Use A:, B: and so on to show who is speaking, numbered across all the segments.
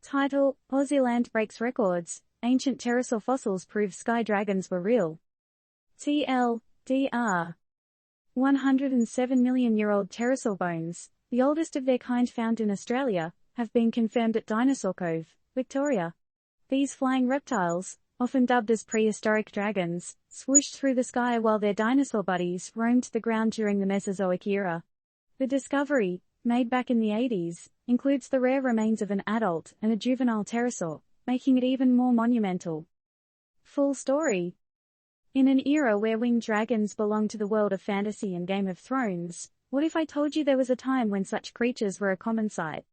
A: Title: Aussie land breaks records. Ancient pterosaur fossils prove sky dragons were real. TLDR. 107-million-year-old pterosaur bones, the oldest of their kind found in Australia, have been confirmed at Dinosaur Cove, Victoria. These flying reptiles, often dubbed as prehistoric dragons, swooshed through the sky while their dinosaur buddies roamed the ground during the Mesozoic era. The discovery, made back in the 80s, includes the rare remains of an adult and a juvenile pterosaur, making it even more monumental. Full story. In an era where winged dragons belong to the world of fantasy and Game of Thrones, what if I told you there was a time when such creatures were a common sight?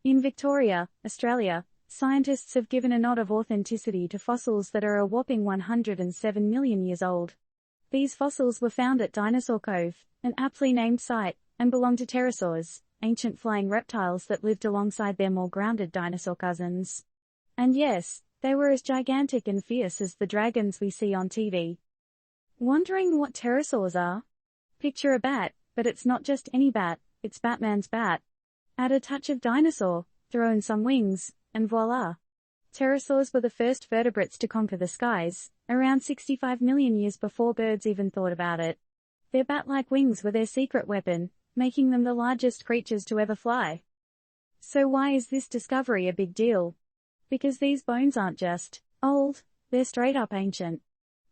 A: In Victoria, Australia, scientists have given a nod of authenticity to fossils that are a whopping 107 million years old. These fossils were found at Dinosaur Cove, an aptly named site, and belong to pterosaurs, ancient flying reptiles that lived alongside their more grounded dinosaur cousins. And yes, they were as gigantic and fierce as the dragons we see on TV. Wondering what pterosaurs are? Picture a bat, but it's not just any bat, it's Batman's bat. Add a touch of dinosaur, throw in some wings, and voila! Pterosaurs were the first vertebrates to conquer the skies, around 65 million years before birds even thought about it. Their bat-like wings were their secret weapon, making them the largest creatures to ever fly. So why is this discovery a big deal? Because these bones aren't just old, they're straight up ancient.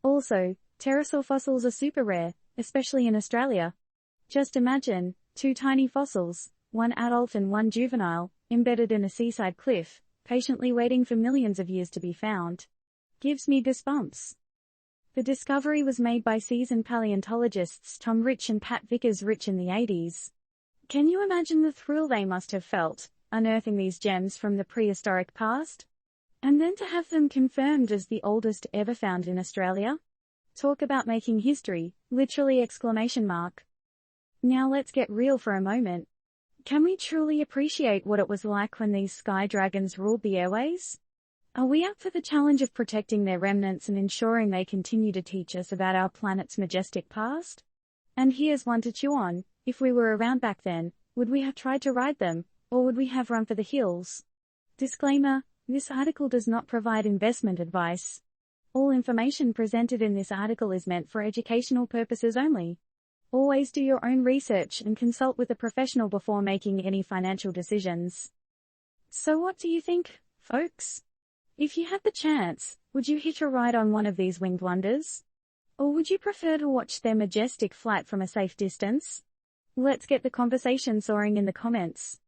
A: Also, pterosaur fossils are super rare, especially in Australia. Just imagine, two tiny fossils, one adult and one juvenile, embedded in a seaside cliff, patiently waiting for millions of years to be found. Gives me goosebumps. The discovery was made by seasoned paleontologists Tom Rich and Pat Vickers-Rich in the 80s. Can you imagine the thrill they must have felt, unearthing these gems from the prehistoric past? And then to have them confirmed as the oldest ever found in Australia? Talk about making history, literally exclamation mark. Now let's get real for a moment. Can we truly appreciate what it was like when these sky dragons ruled the airways? Are we up for the challenge of protecting their remnants and ensuring they continue to teach us about our planet's majestic past? And here's one to chew on: if we were around back then, would we have tried to ride them, or would we have run for the hills? Disclaimer: this article does not provide investment advice. All information presented in this article is meant for educational purposes only. Always do your own research and consult with a professional before making any financial decisions. So what do you think, folks? If you had the chance, would you hitch a ride on one of these winged wonders? Or would you prefer to watch their majestic flight from a safe distance? Let's get the conversation soaring in the comments.